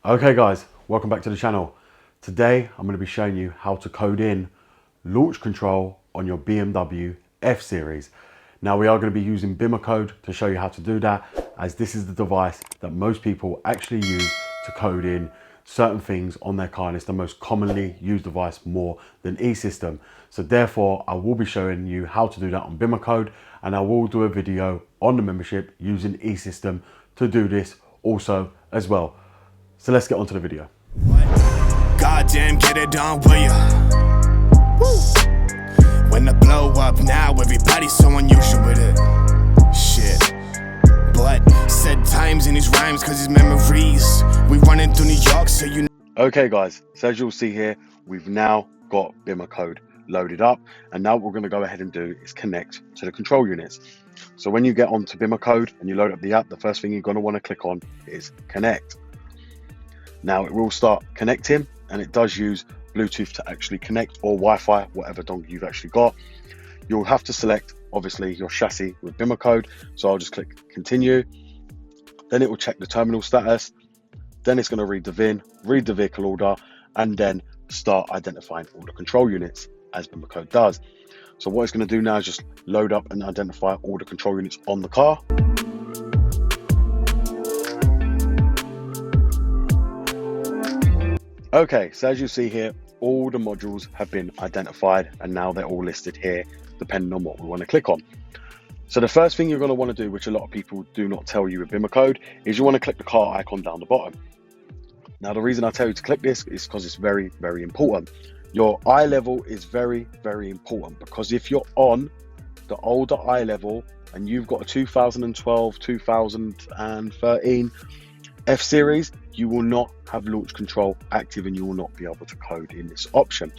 Okay guys, welcome back to the channel. Today I'm going to be showing you how to code in launch control on your BMW F Series. Now we are going to be using BimmerCode to show you how to do that, as this is the device that most people actually use to code in certain things on their car, and it's the most commonly used device more than eSystem. So therefore I will be showing you how to do that on BimmerCode, and I will do a video on the membership using eSystem to do this also as well. So let's get on to the video. Goddamn, get it done, will ya? Woo. When the blow up now, everybody's so unusual with it. Shit. But said times in his rhymes, cause his memories. We running through New York, so you know. Okay guys, so as you'll see here, we've now got BimmerCode loaded up, and now what we're going to go ahead and do is connect to the control units. So when you get onto BimmerCode and you load up the app, the first thing you're going to want to click on is connect. Now it will start connecting, and it does use Bluetooth to actually connect, or Wi-Fi, whatever dongle you've actually got. You'll have to select obviously your chassis with BimmerCode, so I'll just click continue. Then it will check the terminal status, then it's going to read the VIN, read the vehicle order, and then start identifying all the control units as BimmerCode does. So what it's going to do now is just load up and identify all the control units on the car. Okay, so as you see here, all the modules have been identified, and now they're all listed here depending on what we want to click on. So the first thing you're going to want to do, which a lot of people do not tell you with BimmerCode, is you want to click the car icon down the bottom. Now the reason I tell you to click this is because it's very, very important. Your eye level is very, very important, because if you're on the older eye level and you've got a 2012, 2013 F Series, you will not have launch control active, and you will not be able to code in this option,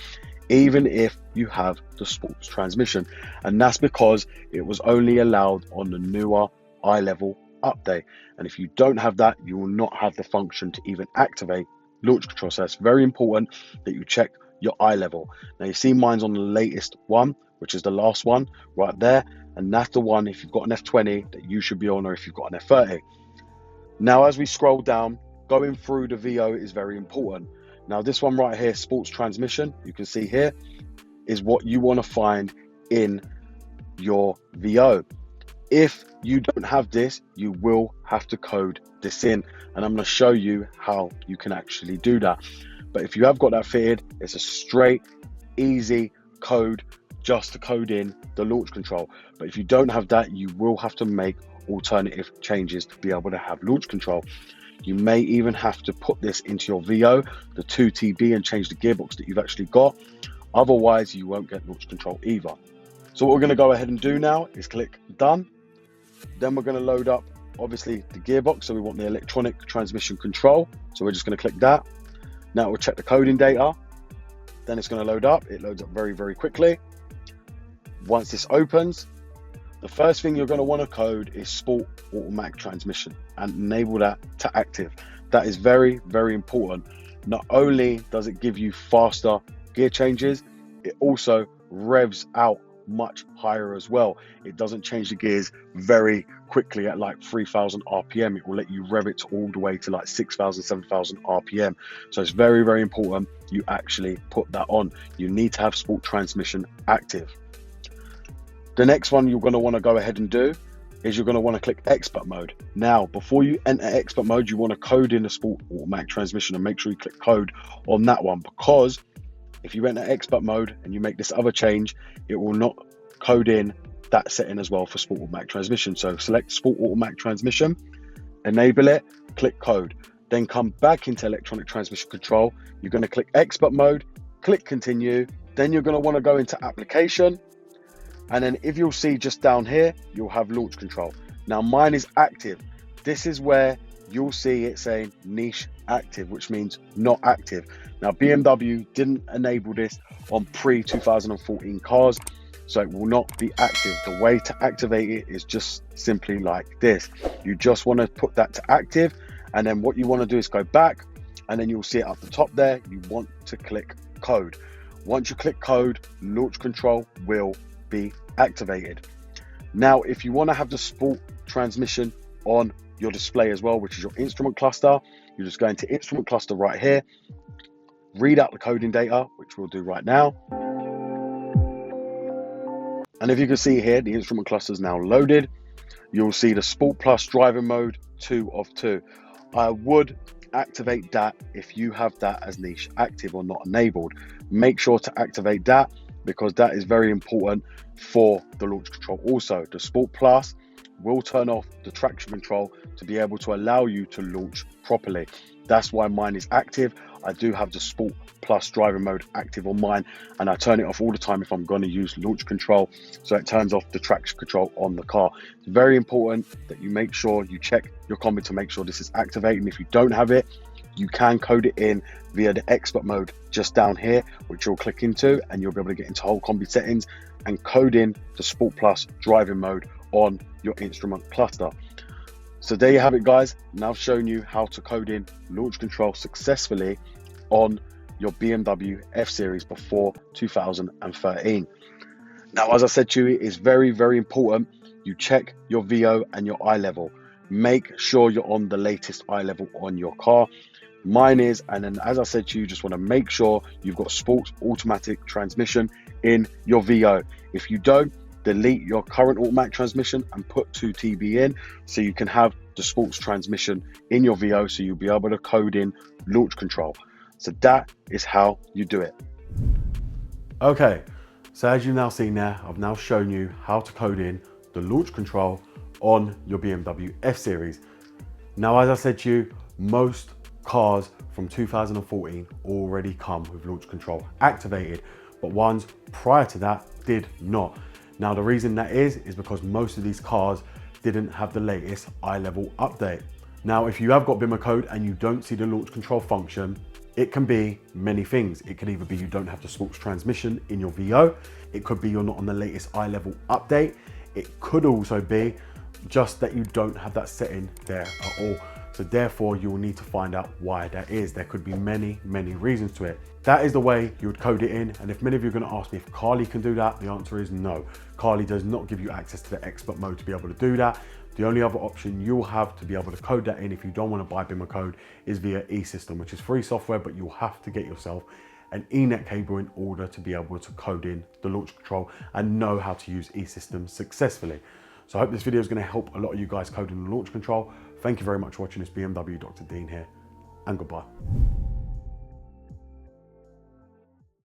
even if you have the sports transmission. And that's because it was only allowed on the newer eye level update. And if you don't have that, you will not have the function to even activate launch control. So it's very important that you check your eye level. Now you see mine's on the latest one, which is the last one right there. And that's the one, if you've got an F20, that you should be on, or if you've got an F30. Now, as we scroll down, going through the VO is very important. Now, this one right here, sports transmission, you can see here, is what you want to find in your VO. If you don't have this, you will have to code this in, and I'm going to show you how you can actually do that. But if you have got that fitted, it's a straight, easy code just to code in the launch control. But if you don't have that, you will have to make alternative changes to be able to have launch control. You may even have to put this into your VO, the 2TB, and change the gearbox that you've actually got. Otherwise, you won't get launch control either. So what we're going to go ahead and do now is click done. Then we're going to load up, obviously, the gearbox. So we want the electronic transmission control. So we're just going to click that. Now we'll check the coding data. Then it's going to load up. It loads up very, very quickly. Once this opens, the first thing you're going to want to code is sport automatic transmission and enable that to active. That is very, very important. Not only does it give you faster gear changes, it also revs out much higher as well. It doesn't change the gears very quickly at like 3,000 RPM. It will let you rev it all the way to like 6,000, 7,000 RPM. So it's very, very important you actually put that on. You need to have sport transmission active. The next one you're going to want to go ahead and do is you're going to want to click expert mode. Now, before you enter expert mode, you want to code in the sport automatic transmission, and make sure you click code on that one, because if you enter expert mode and you make this other change, it will not code in that setting as well for sport automatic transmission. So select sport automatic transmission, enable it, click code, then come back into electronic transmission control. You're going to click expert mode, click continue, then you're going to want to go into application. And then if you'll see just down here, you'll have launch control. Now mine is active. This is where you'll see it saying niche active, which means not active. Now BMW didn't enable this on pre-2014 cars, so it will not be active. The way to activate it is just simply like this. You just want to put that to active, and then what you want to do is go back, and then you'll see it up the top there. You want to click code. Once you click code, launch control will be activated. Now, if you want to have the sport transmission on your display as well, which is your instrument cluster. You're just going to instrument cluster right here, read out the coding data, which we'll do right now. And if you can see here, the instrument cluster is now loaded. You'll see the Sport Plus driving mode 2 of 2. I would activate that if you have that as niche active or not enabled. Make sure to activate that because that is very important for the launch control. Also, the Sport Plus will turn off the traction control to be able to allow you to launch properly. That's why mine is active. I do have the Sport Plus driving mode active on mine, and I turn it off all the time if I'm going to use launch control, so it turns off the traction control on the car. It's very important that you make sure you check your combi to make sure this is activated, and if you don't have it, you can code it in via the expert mode just down here, which you'll click into, and you'll be able to get into whole combi settings and code in the Sport Plus driving mode on your instrument cluster. So there you have it, guys. Now I've shown you how to code in launch control successfully on your BMW F Series before 2013. Now, as I said to you, it is very, very important you check your VO and your eye level. Make sure you're on the latest eye level on your car. Mine is, and then as I said to you, just want to make sure you've got sports automatic transmission in your VO. If you don't, delete your current automatic transmission and put 2TB in so you can have the sports transmission in your VO, so you'll be able to code in launch control. So that is how you do it. Okay, so as you've now seen there, I've now shown you how to code in the launch control on your BMW F Series. Now, as I said to you, most cars from 2014 already come with launch control activated, but ones prior to that did not. Now, the reason that is because most of these cars didn't have the latest eye level update. Now, if you have got BimmerCode and you don't see the launch control function, it can be many things. It can either be you don't have the sports transmission in your VO. It could be you're not on the latest eye level update. It could also be just that you don't have that setting there at all. So therefore, you will need to find out why that is. There could be many, many reasons to it. That is the way you would code it in. And if many of you are going to ask me if Carly can do that, the answer is no. Carly does not give you access to the expert mode to be able to do that. The only other option you'll have to be able to code that in if you don't want to buy BimmerCode is via eSystem, which is free software, but you'll have to get yourself an Ethernet cable in order to be able to code in the launch control and know how to use eSystem successfully. So I hope this video is going to help a lot of you guys coding the launch control. Thank you very much for watching this. BMW Dr. Dean here, and goodbye.